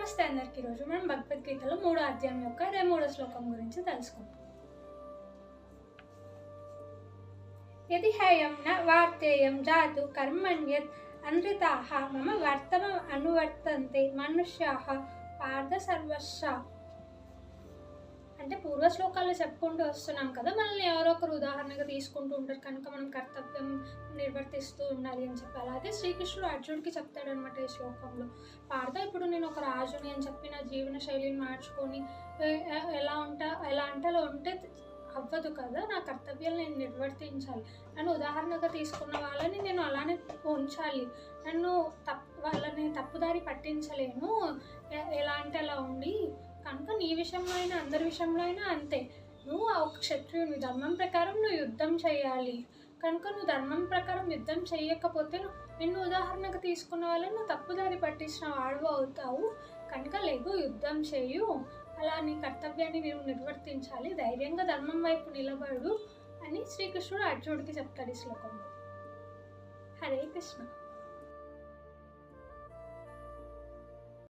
నమస్తే అందరికీ. ఈరోజు మనం భగవద్గీతలో 3వ అధ్యాయం యొక్క 23వ శ్లోకం గురించి తెలుసుకుందాం. యది హ్యయం న వార్తేయం జాతు కర్మణ్యత్ అనృతాః మమ వర్తమం అనువర్తంతే మనుష్యాః పార్థ సర్వస్వ. అంటే పూర్వ శ్లోకాల్లో చెప్పుకుంటూ వస్తున్నాం కదా, మనల్ని ఎవరో ఒకరు ఉదాహరణగా తీసుకుంటూ ఉంటారు కనుక మనం కర్తవ్యం నిర్వర్తిస్తూ ఉండాలి అని చెప్పి. అలాగే శ్రీకృష్ణుడు అర్జునుడికి చెప్తాడనమాట ఈ శ్లోకంలో. పార్థ, ఇప్పుడు నేను ఒక రాజుని అని చెప్పి నా జీవన శైలిని మార్చుకొని ఎలా అంటే అలా ఉంటే అవ్వదు కదా. నా కర్తవ్యాలు నేను నిర్వర్తించాలి. నన్ను ఉదాహరణగా తీసుకున్న వాళ్ళని నేను అలానే ఉంచాలి. వాళ్ళని తప్పుదారి పట్టించలేను ఎలా అంటే అలా ఉండి. కనుక నీ విషయంలో అయినా అందరి విషయంలో అయినా అంతే. నువ్వు ఒక క్షత్రియుని, ధర్మం ప్రకారం నువ్వు యుద్ధం చేయాలి. కనుక నువ్వు ధర్మం ప్రకారం యుద్ధం చేయకపోతే నిన్ను ఉదాహరణకు తీసుకున్న వాళ్ళని నువ్వు తప్పుదారి పట్టించిన వాడు అవుతావు. కనుక లేగు, యుద్ధం చేయు, అలా నీ కర్తవ్యాన్ని నీవు నిర్వర్తించాలి, ధైర్యంగా ధర్మం వైపు నిలబడు అని శ్రీకృష్ణుడు అర్జునుడికి చెప్తాడు ఈ శ్లోకంలో. హరే కృష్ణ.